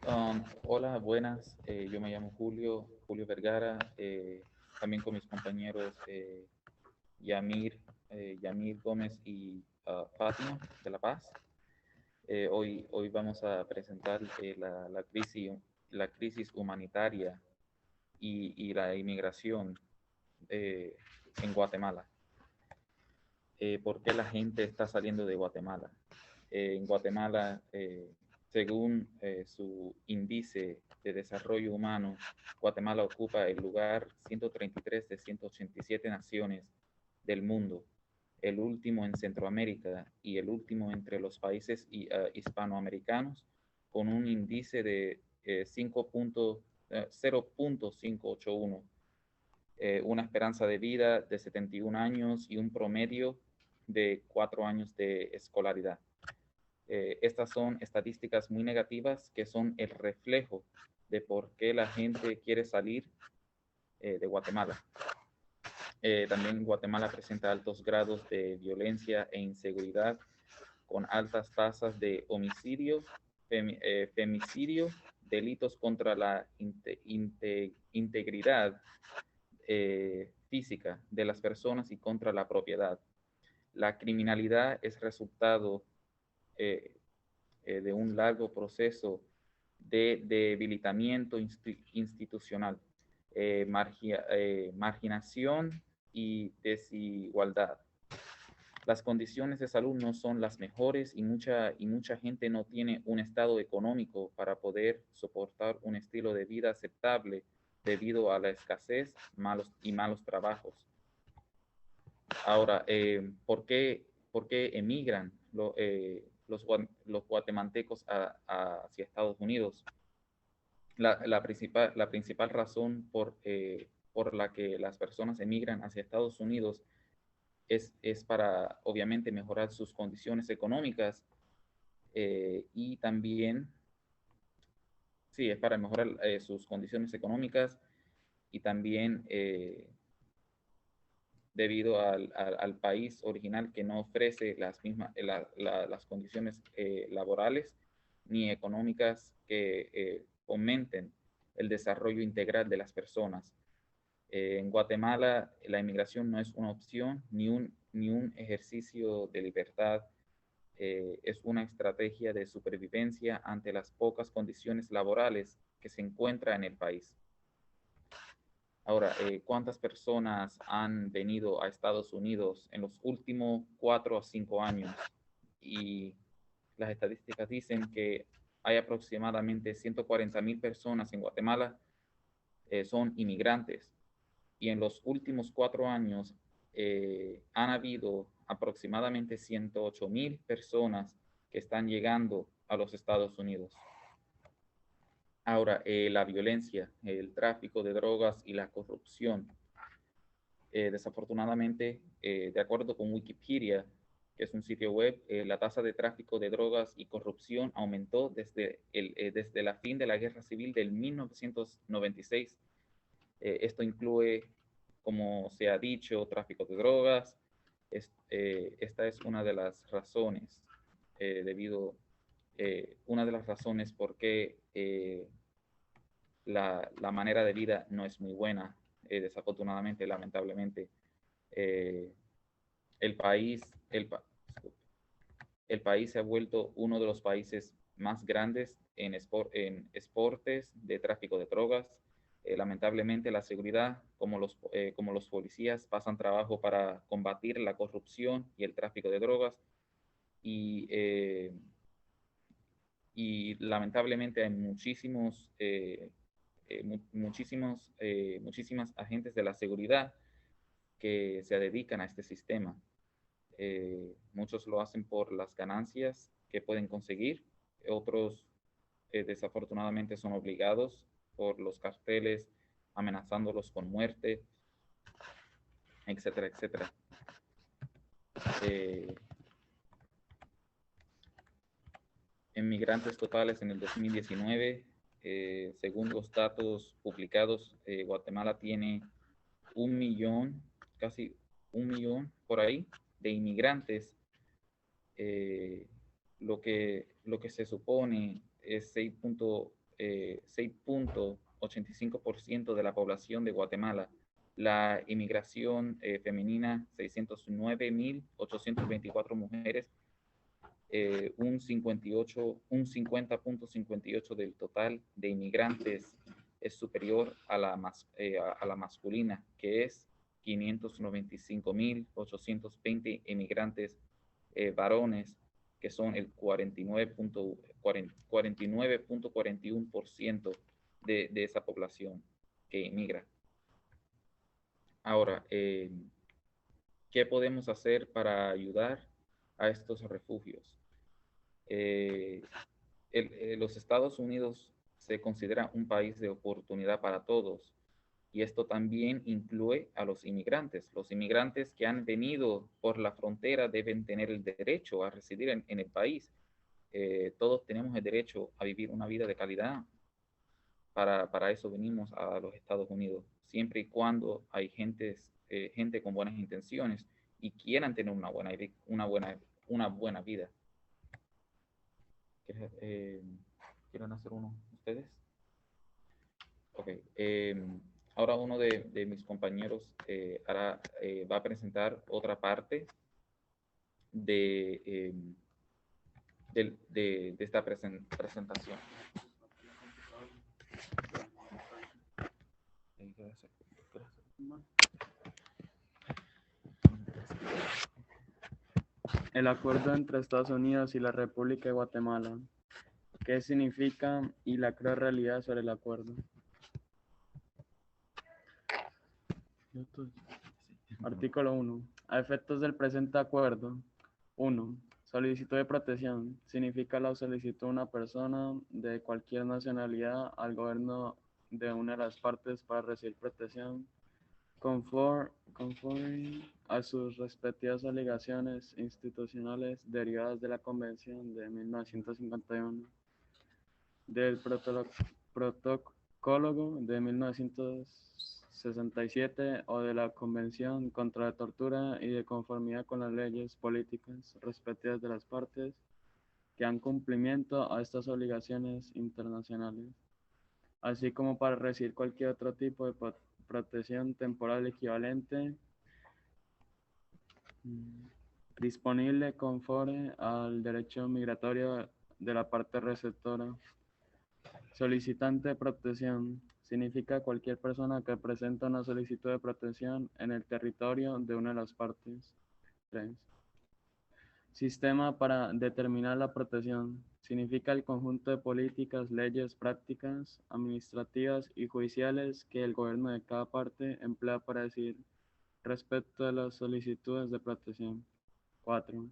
Hola, buenas. Yo me llamo Julio Vergara, también con mis compañeros Yamir Gómez y Fátima de La Paz. Hoy vamos a presentar la crisis humanitaria y la inmigración eh, en Guatemala. ¿Por qué la gente está saliendo de Guatemala? En Guatemala, según su índice de desarrollo humano, Guatemala ocupa el lugar 133 de 187 naciones del mundo, el último en Centroamérica y el último entre los países hispanoamericanos, con un índice de 0.581, una esperanza de vida de 71 años y un promedio de 4 años de escolaridad. Estas son estadísticas muy negativas que son el reflejo de por qué la gente quiere salir de Guatemala. También Guatemala presenta altos grados de violencia e inseguridad, con altas tasas de homicidio, femicidio, delitos contra la integridad física de las personas y contra la propiedad. La criminalidad es resultado eh, de un largo proceso de debilitamiento institucional, marginación y desigualdad. Las condiciones de salud no son las mejores y mucha gente no tiene un estado económico para poder soportar un estilo de vida aceptable debido a la escasez malos trabajos. Ahora, por qué emigran los guatemaltecos hacia Estados Unidos? La principal razón por la que las personas emigran hacia Estados Unidos es para, obviamente, mejorar sus condiciones económicas y también, sí, es para mejorar sus condiciones económicas y también debido al país original que no ofrece las condiciones laborales ni económicas que fomenten el desarrollo integral de las personas. En Guatemala, la inmigración no es una opción ni un ejercicio de libertad, es una estrategia de supervivencia ante las pocas condiciones laborales que se encuentra en el país. Ahora, ¿cuántas personas han venido a Estados Unidos en los últimos 4 o 5 años? Y las estadísticas dicen que hay aproximadamente 140,000 personas en Guatemala, son inmigrantes. Y en los últimos 4 años han habido aproximadamente 108,000 personas que están llegando a los Estados Unidos. Ahora, la violencia, el tráfico de drogas y la corrupción. Desafortunadamente, de acuerdo con Wikipedia, que es un sitio web, la tasa de tráfico de drogas y corrupción aumentó desde la fin de la Guerra Civil del 1996. Esto incluye, como se ha dicho, tráfico de drogas. Esta es una de las razones, una de las razones por qué la manera de vida no es muy buena, desafortunadamente, lamentablemente. Eh, el, país, el, el país se ha vuelto uno de los países más grandes en esportes de tráfico de drogas. Lamentablemente, la seguridad, como los policías, pasan trabajo para combatir la corrupción y el tráfico de drogas. Y, eh, y lamentablemente hay muchísimas agentes de la seguridad que se dedican a este sistema. Muchos lo hacen por las ganancias que pueden conseguir, otros desafortunadamente son obligados por los carteles amenazándolos con muerte, etcétera, etcétera. Eh, en migrantes totales en el 2019, según los datos publicados, Guatemala tiene 1 millón, casi 1 millón por ahí, de inmigrantes, eh, lo que se supone es 6.85% de la población de Guatemala. La inmigración femenina, 609.824 mujeres, un 50.58 del total de inmigrantes es superior a la masculina, que es 595.820 inmigrantes varones, que son el 49.41% de esa población que inmigra. Ahora, ¿qué podemos hacer para ayudar a estos refugios? Los Estados Unidos se considera un país de oportunidad para todos, y esto también incluye a los inmigrantes. Los inmigrantes que han venido por la frontera deben tener el derecho a residir en el país. Todos tenemos el derecho a vivir una vida de calidad. Para eso venimos a los Estados Unidos, siempre y cuando hay gente con buenas intenciones y quieran tener una buena vida. ¿Quieren hacer uno ustedes? Ok. Ahora uno de mis compañeros va a presentar otra parte de esta presentación. El acuerdo entre Estados Unidos y la República de Guatemala. ¿Qué significa y la cruel realidad sobre el acuerdo? Artículo 1. A efectos del presente acuerdo. 1. Solicitud de protección. Significa la solicitud de una persona de cualquier nacionalidad al gobierno de una de las partes para recibir protección conforme a sus respectivas obligaciones institucionales derivadas de la Convención de 1951, del Protocolo de 1967 o de la Convención contra la Tortura, y de conformidad con las leyes políticas respectivas de las partes que dan cumplimiento a estas obligaciones internacionales, así como para recibir cualquier otro tipo de protección temporal equivalente disponible conforme al derecho migratorio de la parte receptora. Solicitante de protección significa cualquier persona que presenta una solicitud de protección en el territorio de una de las partes. 3. Sistema para determinar la protección. Significa el conjunto de políticas, leyes, prácticas administrativas y judiciales que el gobierno de cada parte emplea para decidir respecto a las solicitudes de protección. 4.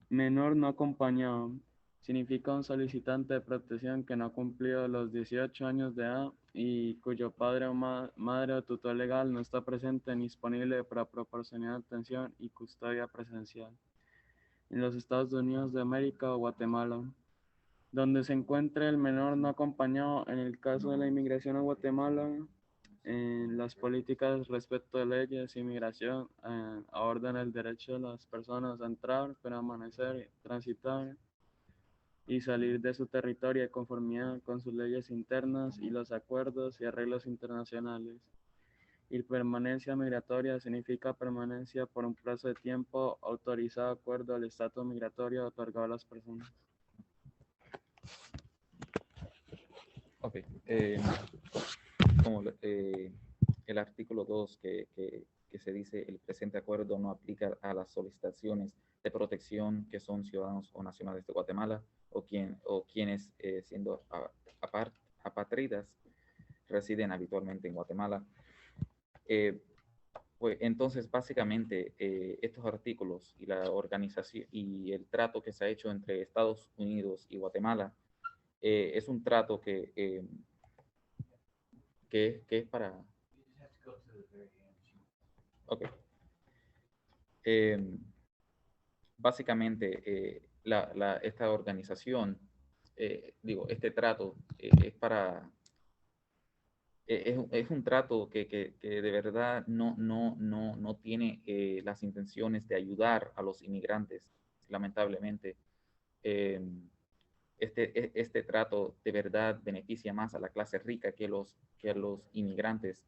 Menor no acompañado. Significa un solicitante de protección que no ha cumplido los 18 años de edad y cuyo padre o madre o tutor legal no está presente ni disponible para proporcionar atención y custodia presencial en los Estados Unidos de América o Guatemala, donde se encuentre el menor no acompañado. En el caso de la inmigración a Guatemala, en las políticas respecto de leyes, inmigración, abordan el derecho de las personas a entrar, permanecer, transitar y salir de su territorio de conformidad con sus leyes internas y los acuerdos y arreglos internacionales. Y permanencia migratoria significa permanencia por un plazo de tiempo autorizado de acuerdo al estatus migratorio otorgado a las personas. Ok. Como el artículo 2 que se dice: el presente acuerdo no aplica a las solicitaciones de protección que son ciudadanos o nacionales de Guatemala o quienes siendo apátridas residen habitualmente en Guatemala. Pues entonces básicamente estos artículos y la organización y el trato que se ha hecho entre Estados Unidos y Guatemala es un trato que es para... Ok. Básicamente, esta organización, este trato es para... es un trato que de verdad no tiene las intenciones de ayudar a los inmigrantes, lamentablemente. este trato de verdad beneficia más a la clase rica que a los inmigrantes,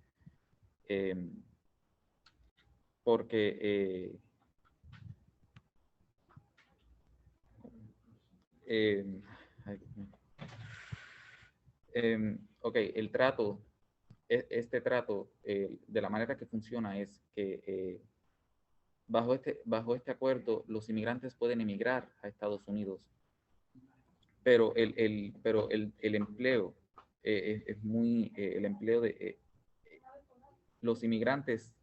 porque ok, este trato, de la manera que funciona es que bajo este acuerdo los inmigrantes pueden emigrar a Estados Unidos, pero el empleo es muy, el empleo de los inmigrantes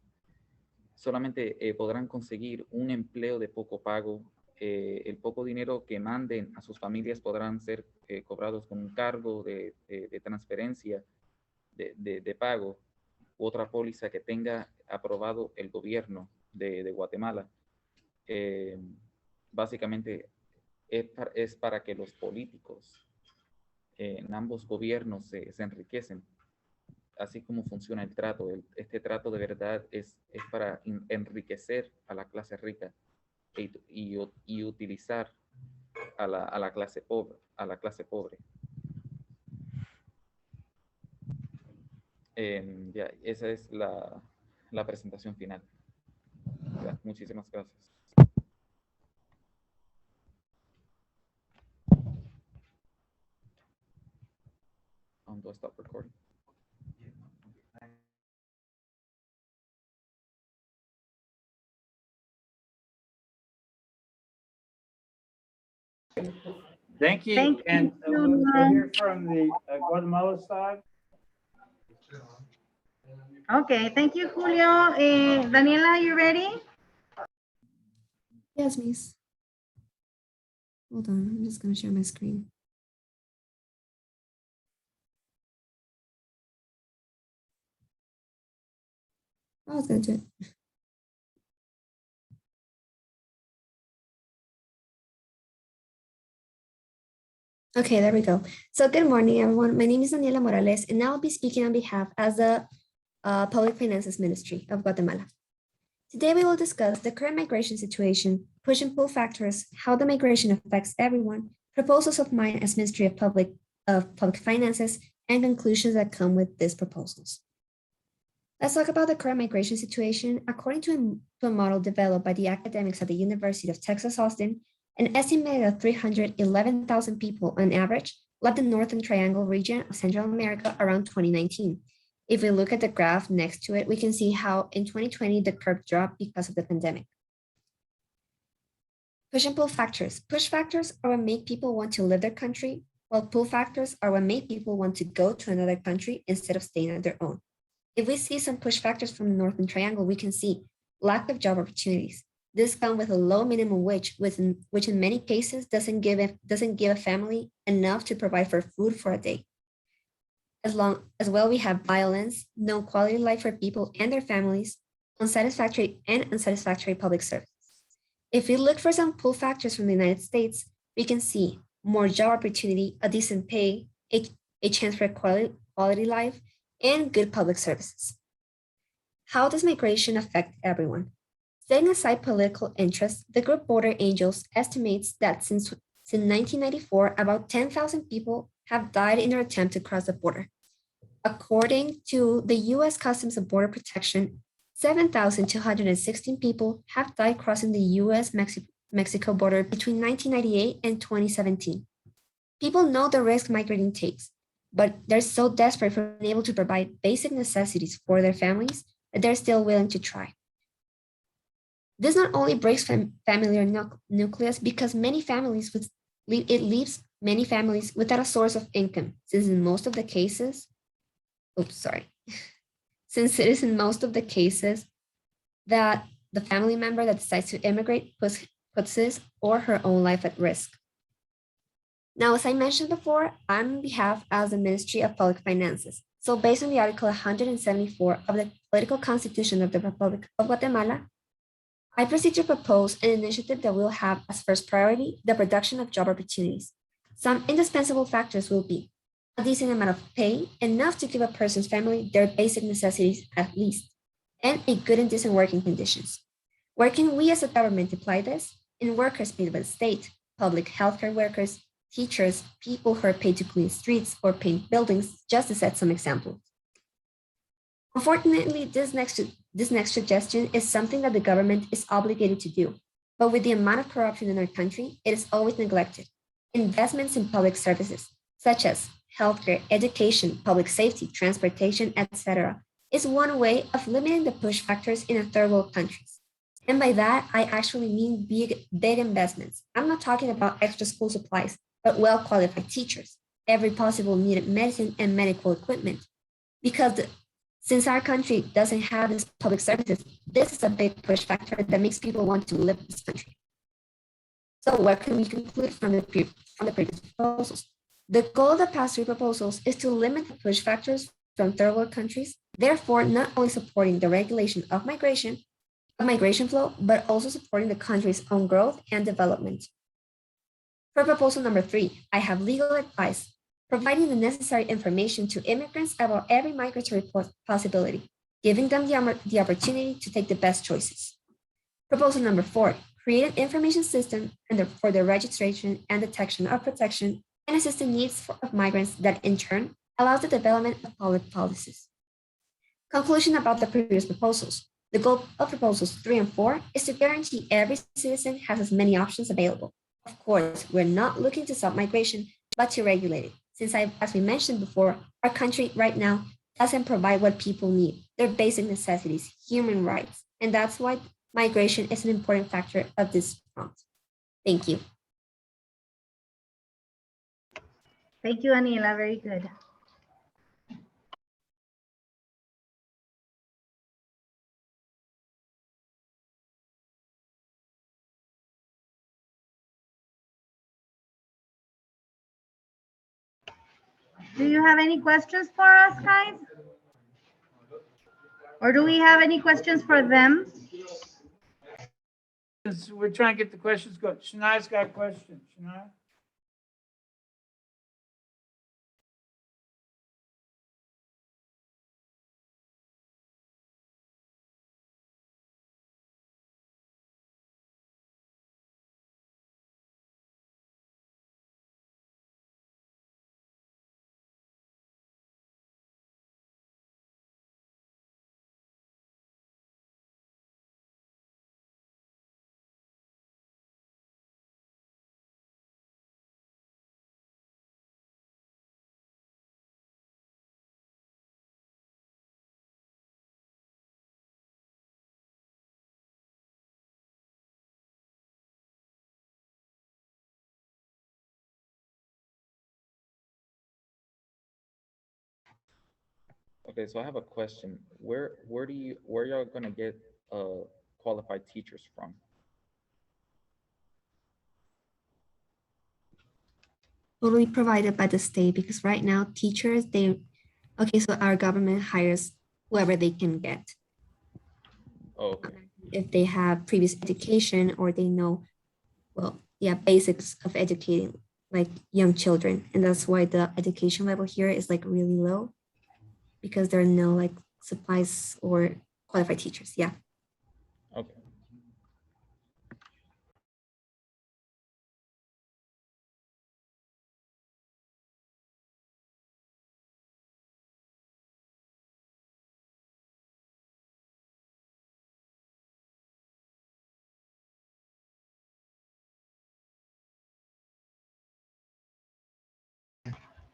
solamente podrán conseguir un empleo de poco pago. El poco dinero que manden a sus familias podrán ser cobrados con un cargo de transferencia de pago u otra póliza que tenga aprobado el gobierno de Guatemala. Básicamente es para que los políticos en ambos gobiernos se enriquecen. Así como funciona el trato. Este trato de verdad es para enriquecer a la clase rica y utilizar a la clase pobre. Ya, esa es la presentación final. Ya, muchísimas gracias. Do I stop recording? Thank you. Thank And you. we'll hear from the Guatemala side. Okay, thank you, Julio. Daniela, you ready? Yes, Miss. Hold on, I'm just going to share my screen. I was going to do it. Okay, there we go. So good morning, everyone. My name is Daniela Morales, and I'll be speaking on behalf as the Public Finances Ministry of Guatemala. Today, we will discuss the current migration situation, push and pull factors, how the migration affects everyone, proposals of mine as Ministry of Public Finances, and conclusions that come with these proposals. Let's talk about the current migration situation. According to a model developed by the academics at the University of Texas, Austin, an estimated of 311,000 people on average left the Northern Triangle region of Central America around 2019. If we look at the graph next to it, we can see how in 2020, the curve dropped because of the pandemic. Push and pull factors. Push factors are what make people want to leave their country, while pull factors are what make people want to go to another country instead of staying on their own. If we see some push factors from the Northern Triangle, we can see lack of job opportunities. This comes with a low minimum wage, which in many cases doesn't give a family enough to provide for food for a day. As well, we have violence, no quality of life for people and their families, unsatisfactory public service. If we look for some pull factors from the United States, we can see more job opportunity, a decent pay, a chance for quality life, and good public services. How does migration affect everyone? Setting aside political interests, the group Border Angels estimates that since 1994, about 10,000 people have died in their attempt to cross the border. According to the U.S. Customs and Border Protection, 7,216 people have died crossing the U.S.-Mexico border between 1998 and 2017. People know the risk migrating takes, but they're so desperate for being able to provide basic necessities for their families that they're still willing to try. This not only breaks family nucleus because many families it leaves many families without a source of income, since in most of the cases, since it is in most of the cases that the family member that decides to immigrate puts his or her own life at risk. Now, as I mentioned before, I'm on behalf as the Ministry of Public Finances. So based on the Article 174 of the Political Constitution of the Republic of Guatemala, I proceed to propose an initiative that will have as first priority the production of job opportunities. Some indispensable factors will be a decent amount of pay, enough to give a person's family their basic necessities at least, and a good and decent working conditions. Where can we as a government apply this? In workers paid by the state, public healthcare workers, teachers, people who are paid to clean streets or paint buildings, just to set some examples. Unfortunately, this next suggestion is something that the government is obligated to do, but with the amount of corruption in our country, it is always neglected. Investments in public services, such as healthcare, education, public safety, transportation, etc., is one way of limiting the push factors in third world countries. And by that, I actually mean big investments. I'm not talking about extra school supplies, but well-qualified teachers, every possible needed medicine and medical equipment. Because since our country doesn't have these public services, this is a big push factor that makes people want to live in this country. So what can we conclude from the previous proposals? The goal of the past three proposals is to limit the push factors from third world countries, therefore not only supporting the regulation of migration flow, but also supporting the country's own growth and development. For proposal number 3, I have legal advice, providing the necessary information to immigrants about every migratory possibility, giving them the opportunity to take the best choices. Proposal number 4, create an information system for the registration and detection of protection and assisting needs of migrants that in turn allows the development of public policies. Conclusion about the previous proposals. The goal of proposals 3 and 4 is to guarantee every citizen has as many options available. Of course, we're not looking to stop migration, but to regulate it. Since as we mentioned before, our country right now doesn't provide what people need, their basic necessities, human rights. And that's why migration is an important factor of this prompt. Thank you. Thank you, Aniela. Very good. Do you have any questions for us, guys? Or do we have any questions for them? We're trying to get the questions going. Shania's got a question. Shania? Okay, so I have a question. Where y'all gonna get qualified teachers from? Totally provided by the state, because right now teachers, so our government hires whoever they can get. Oh, okay. If they have previous education or they know, basics of educating like young children. And that's why the education level here is like really low, because there are no like supplies or qualified teachers. Yeah. Okay.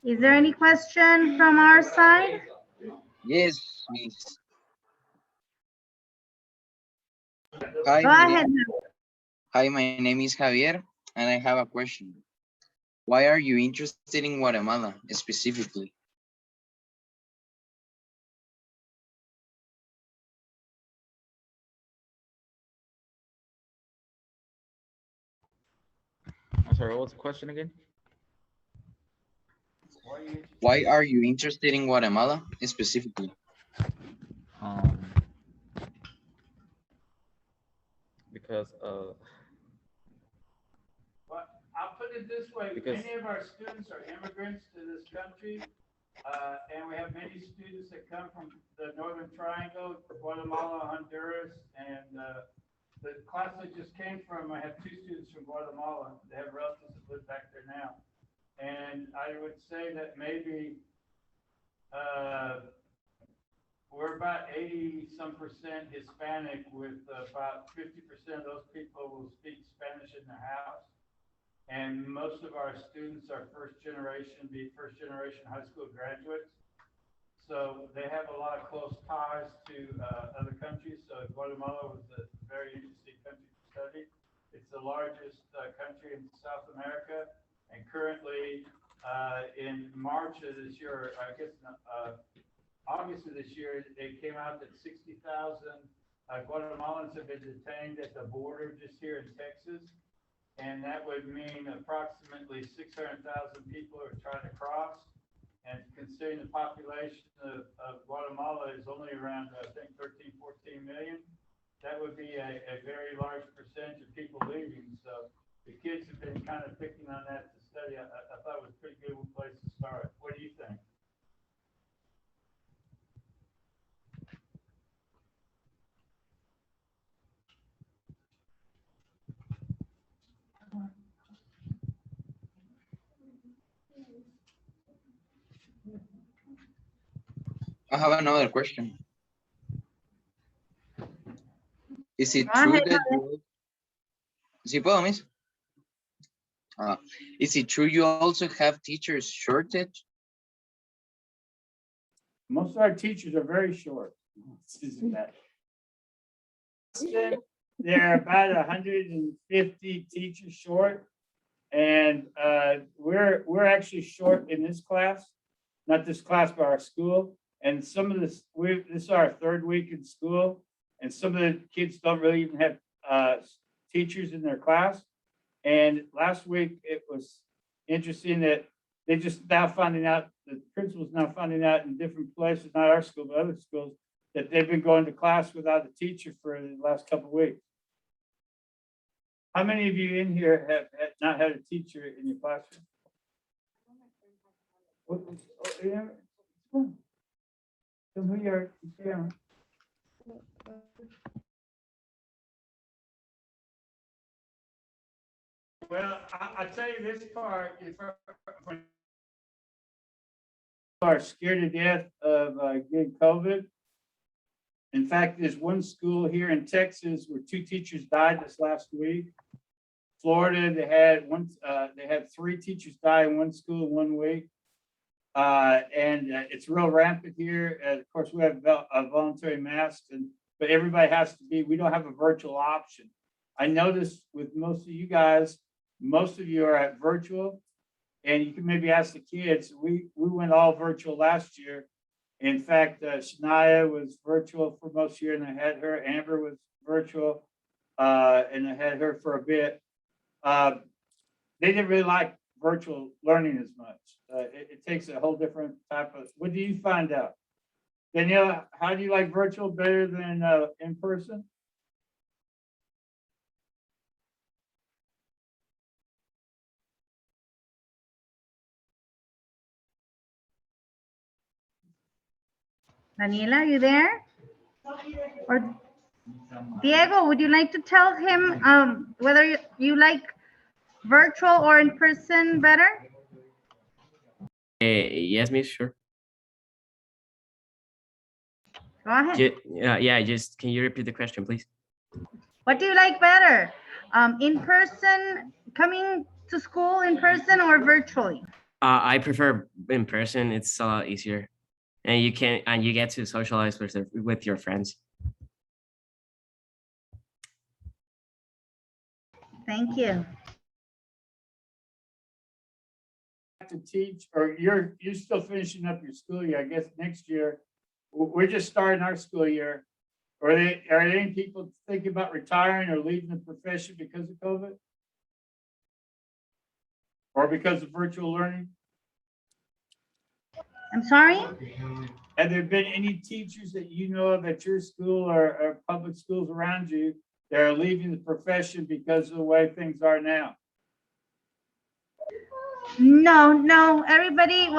Is there any question from our side? Yes, miss. Hi, Go ahead. my name is Javier, and I have a question. Why are you interested in Guatemala specifically? I'm sorry, what was the question again? Why are you interested in Guatemala specifically? Because Well, I'll put it this way. Many of our students are immigrants to this country. And we have many students that come from the Northern Triangle, Guatemala, Honduras, and the class I just came from, I have 2 students from Guatemala. They have relatives that live back there now. And I would say that maybe we're about 80-some% Hispanic, with about 50% of those people will speak Spanish in the house. And most of our students are first generation high school graduates. So they have a lot of close ties to other countries. So Guatemala was a very interesting country to study. It's the largest country in South America. And currently, in March of this year, I guess August of this year, it came out that 60,000 Guatemalans have been detained at the border just here in Texas. And that would mean approximately 600,000 people are trying to cross. And considering the population of Guatemala is only around, I think, 13, 14 million, that would be a very large percentage of people leaving. So the kids have been kind of picking on that to study. I thought it was a pretty good place to start. What do you think? I have another question. Is it Go true ahead, that you... ¿Sí puedo, miss? Is it true you also have teachers shortage? Most of our teachers are very short. They're about 150 teachers short, and we're actually short in this class, not this class, but our school. And some of this, this is our third week in school, and some of the kids don't really even have teachers in their class. And last week it was interesting that they just now finding out, the principal's now finding out in different places, not our school, but other schools, that they've been going to class without a teacher for the last couple of weeks. How many of you in here have not had a teacher in your classroom? Come here. Well, I'll tell you this part. Are scared to death of getting COVID. In fact, there's one school here in Texas where 2 teachers died this last week. Florida, they had 3 teachers die in one school in 1 week. And it's real rampant here. Of course, we have voluntary masks, but everybody has to be, we don't have a virtual option. I noticed with most of you guys, most of you are at virtual, and you can maybe ask the kids. We went all virtual last year. In fact, Shania was virtual for most of the year, and I had her. Amber was virtual, and I had her for a bit. They didn't really like virtual learning as much. It takes a whole different type of, what do you find out? Danielle, how do you like virtual better than in person? Daniela, are you there? Or Diego, would you like to tell him whether you like virtual or in person better? Yes, miss, sure. Go ahead. Yeah, just can you repeat the question, please? What do you like better? In person, coming to school in person or virtually? I prefer in person. It's a lot easier, and you get to socialize with your friends. Thank you. To teach, or you're still finishing up your school year. I guess next year we're just starting our school year. Are there any people thinking about retiring or leaving the profession because of COVID or because of virtual learning? I'm sorry? Have there been any teachers that you know of at your school or public schools around you that are leaving the profession because of the way things are now? No, everybody's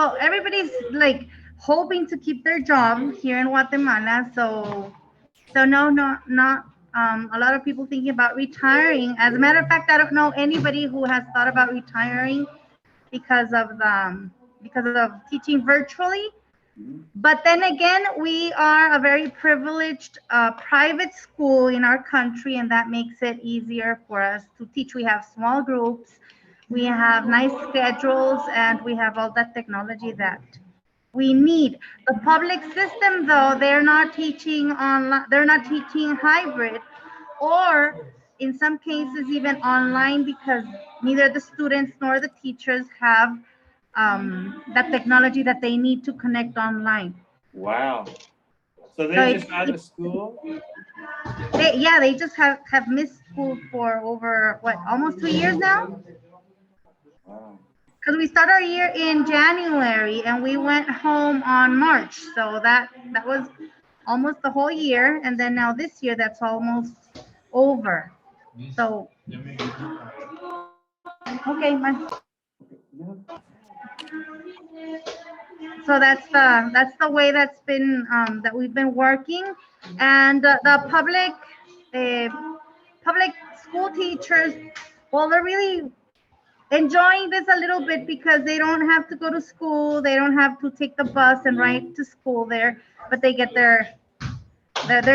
like hoping to keep their job here in Guatemala. So no, not a lot of people thinking about retiring. As a matter of fact, I don't know anybody who has thought about retiring. because of teaching virtually. But then again, we are a very privileged private school in our country, and that makes it easier for us to teach. We have small groups, we have nice schedules, and we have all that technology that we need. The public system, though, they're not teaching online, they're not teaching hybrid, or in some cases even online, because neither the students nor the teachers have that technology that they need to connect online. Wow. So So they're just out of school? they just have missed school for over what, almost 2 years now. Wow. Because we start our year in January and we went home on March, so that was almost the whole year, and then now this year that's almost over. So okay, so that's the way that's been that we've been working, and the public school teachers, well, they're really enjoying this a little bit because they don't have to go to school, they don't have to take the bus and ride to school there, but they get their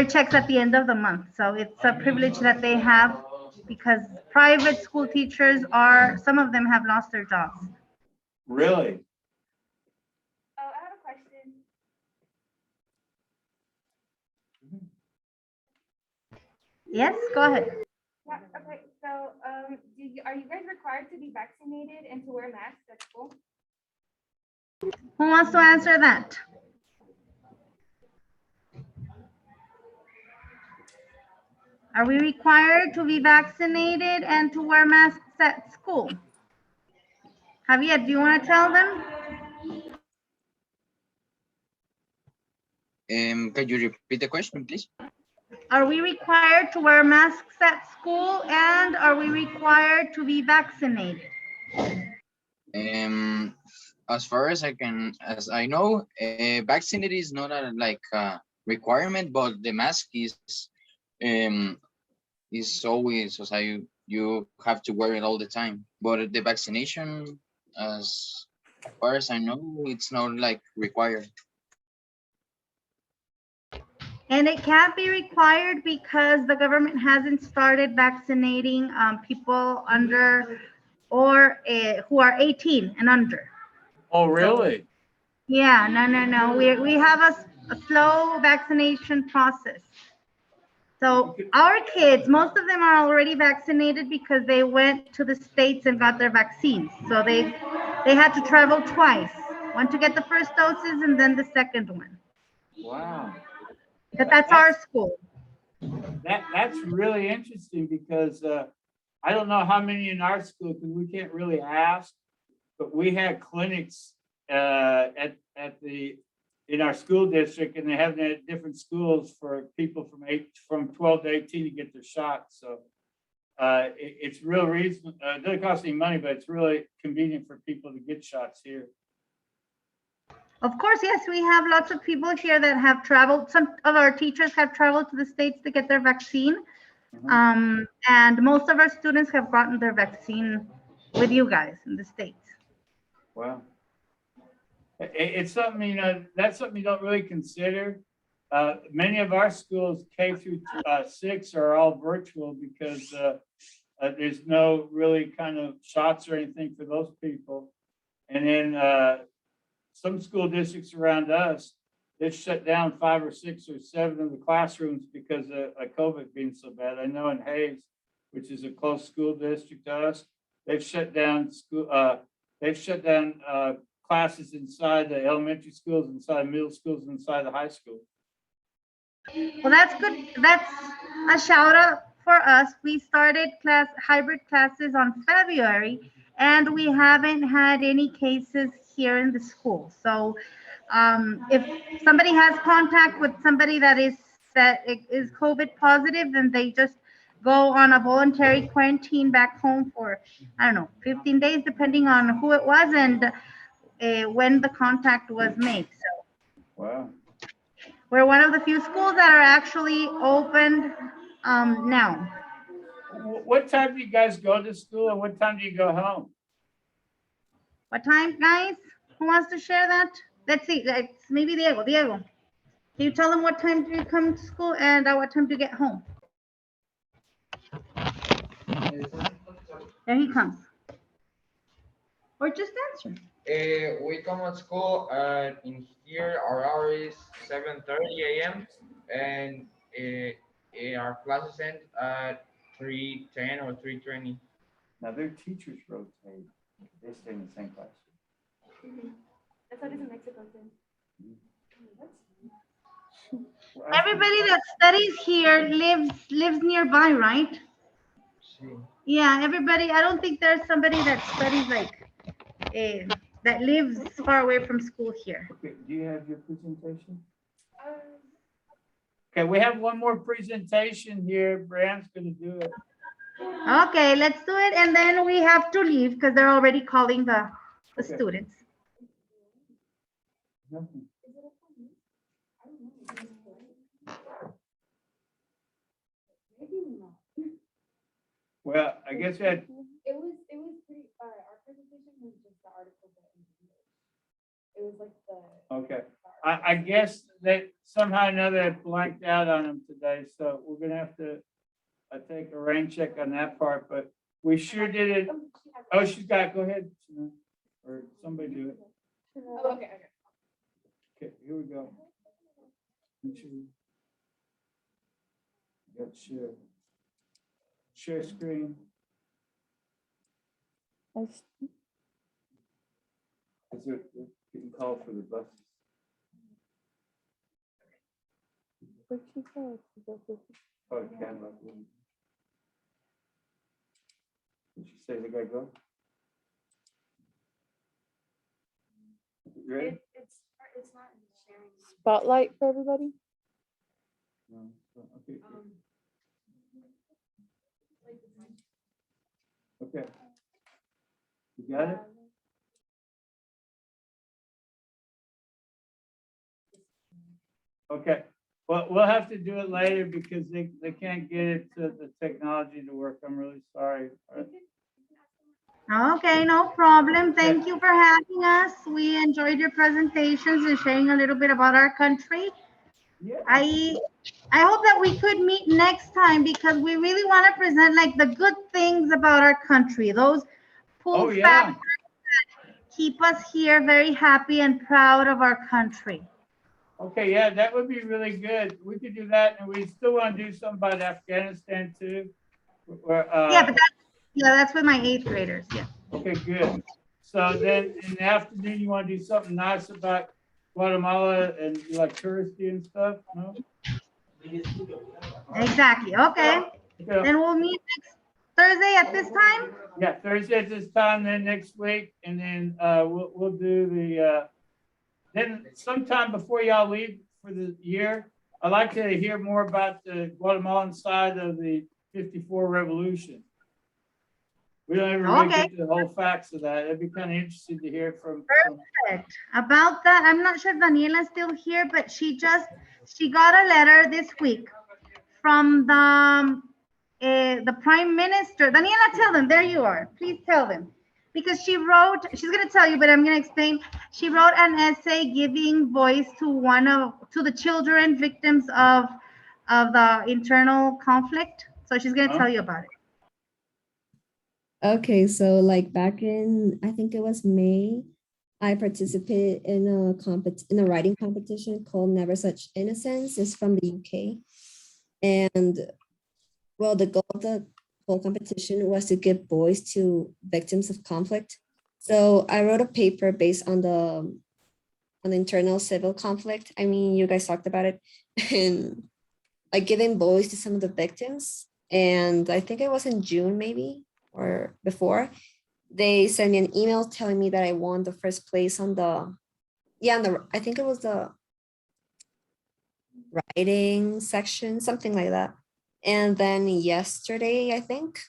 checks at the end of the month. So it's a privilege that they have, because private school teachers are, some of them have lost their jobs. Really? Oh, I have a question. Yes, go ahead. Yeah, okay, so, are you guys required to be vaccinated and to wear masks at school? Who wants to answer that? Are we required to be vaccinated and to wear masks at school? Javier, do you want to tell them? Can you repeat the question, please? Are we required to wear masks at school, and are we required to be vaccinated? As far as I know, vaccinated is not a requirement, but the mask is always, so you have to wear it all the time. But the vaccination, as far as I know, it's not required. And it can't be required because the government hasn't started vaccinating people under or who are 18 and under. Oh, really? Yeah, no. We have a slow vaccination process. So our kids, most of them are already vaccinated because they went to the States and got their vaccines. So they had to travel twice, one to get the first doses and then the second one. Wow. But that's our school. That's really interesting because I don't know how many in our school, because we can't really ask, but we had clinics in our school district, and they have them at different schools for people from 12 to 18 to get their shots. So it's real reason. It doesn't cost any money, but it's really convenient for people to get shots here. Of course, yes, we have lots of people here that have traveled. Some of our teachers have traveled to the States to get their vaccine. And most of our students have gotten their vaccine with you guys in the States. Wow. It's something, that's something you don't really consider. Many of our schools, K through 6, are all virtual because there's no really kind of shots or anything for those people. And then some school districts around us, they've shut down 5 or 6 or 7 of the classrooms because of COVID being so bad. I know in Hayes, which is a close school district to us, they've shut down classes inside the elementary schools, inside middle schools, inside the high school. Well, that's good. That's a shout out for us. We started hybrid classes on February, and we haven't had any cases here in the school. So if somebody has contact with somebody that is COVID positive, then they just go on a voluntary quarantine back home for, I don't know, 15 days, depending on who it was and when the contact was made. So wow. We're one of the few schools that are actually opened now. What time do you guys go to school and what time do you go home? What time, guys? Who wants to share that? Let's see. It's maybe Diego. Diego, can you tell them what time do you come to school and what time do you get home? There he comes. Or just answer. We come at school in here, our hour is 7:30 a.m. and our classes end at 3:10 or 3:20. Now their teachers rotate. They stay in the same class. That's what it is in Mexico too. Everybody that studies here lives nearby, right? Yeah, everybody. I don't think there's somebody that studies like that lives far away from school here. Okay, do you have your presentation? Okay, we have one more presentation here. Brian's gonna do it. Okay, let's do it, and then we have to leave because they're already calling the Okay. students. Nothing. Well, I guess that, It was pretty, our presentation was just the article that it was like the. okay. I guess that somehow or another it blanked out on them today, so we're gonna have to take a rain check on that part, but we sure did it. Oh, she's got, go ahead, or somebody do it. Oh, okay. Okay, here we go. Make sure you got share screen. Is it getting called for the buses? Oh, the camera. Did she say they gotta go? You ready? It's not sharing. Spotlight for everybody. No, okay. Okay. You got it? Okay, well, we'll have to do it later because they can't get it to the technology to work. I'm really sorry. All right. Okay, no problem. Thank you for having us. We enjoyed your presentations and sharing a little bit about our country. Yeah. I hope that we could meet next time because we really want to present like the good things about our country. Those pull factors that keep us here very happy and proud of our country. Okay, yeah, that would be really good. We could do that, and we still want to do something about Afghanistan too. Yeah, but that's with my 8th graders. Yeah. Okay, good. So then in the afternoon, you want to do something nice about Guatemala and like touristy and stuff, no? Exactly. Okay. Then we'll meet next Thursday at this time. Yeah, Thursday at this time, then next week, and then we'll do the then sometime before y'all leave for the year. I'd like to hear more about the Guatemalan side of the '54 revolution. We don't ever really get to the whole facts of that. It'd be kind of interesting to hear from. Perfect. About that, I'm not sure if Daniela's still here, but she got a letter this week from the Prime Minister. Daniela, tell them. There you are. Please tell them. Because she's going to tell you, but I'm going to explain. She wrote an essay giving voice to the children victims of the internal conflict. So she's going to tell you about it. Okay, so like back in, I think it was May, I participated in a writing competition called Never Such Innocence. It's from the UK. And well, the goal of the whole competition was to give voice to victims of conflict. So I wrote a paper based on the internal civil conflict. I mean, you guys talked about it, and like giving voice to some of the victims. And I think it was in June maybe, or before, they sent me an email telling me that I won the first place on I think it was the writing section, something like that. And then yesterday, I think,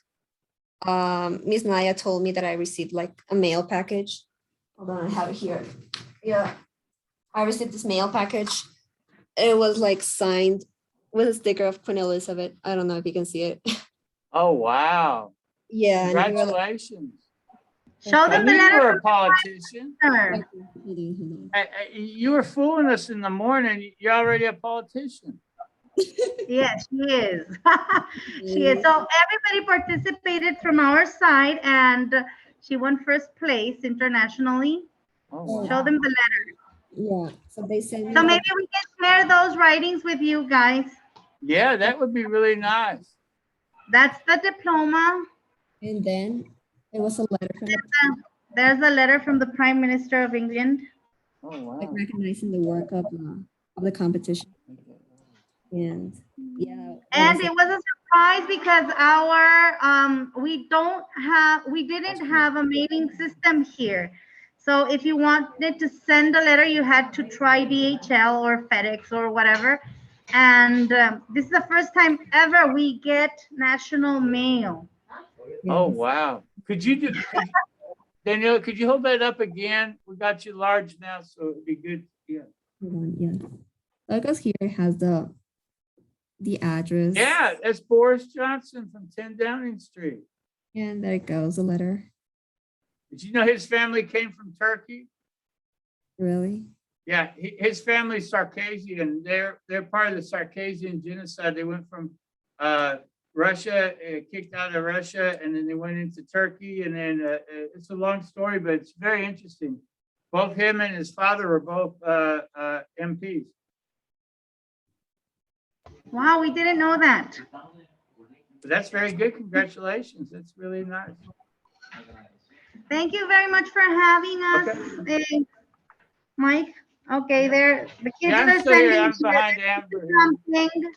Ms. Naya told me that I received like a mail package. Hold on, I have it here. Yeah, I received this mail package. It was like signed with a sticker of Queen Elizabeth. I don't know if you can see it. Oh, wow. Yeah. Congratulations. Show I them the knew you letter were from a politician. the Prime Hold on. You were fooling us in the morning. You're already a politician. Yes, she is. She is. So everybody participated from our side, and she won first place internationally. Oh, Show them the letter. Yeah, so they sent me So the, maybe we can share those writings with you guys. yeah, that would be really nice. That's the diploma. and then there was a letter from the There's a letter from the Prime Minister of England. Oh, like wow. recognizing the work of the competition. And yeah, And it was a surprise because we didn't have a mailing system here. So if you wanted to send a letter, you had to try DHL or FedEx or whatever. And this is the first time ever we get national mail. Oh, wow. Danielle, could you hold that up again? We got you large now, so it'd be good. Yeah. hold on, yeah. Because here has the address. Yeah, that's Boris Johnson from 10 Downing Street. And there goes the letter. Did you know his family came from Turkey? Really? Yeah, his family's Circassian. They're part of the Circassian genocide. They went from Russia, kicked out of Russia, and then they went into Turkey. And then it's a long story, but it's very interesting. Both him and his father were both MPs. Wow, we didn't know that. But that's very good. Congratulations. That's really nice. Thank you very much for having us, Mike. Okay, there the kids Yeah, are I'm still here. sending I'm behind Amber. something.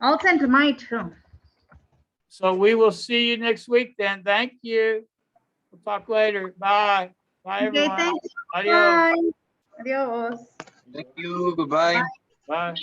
I'll send to Mike too. So we will see you next week then. Thank you. We'll talk later. Bye. Bye, Okay, everyone. thanks. Adios. Bye. Adios. Thank you. Goodbye. Bye.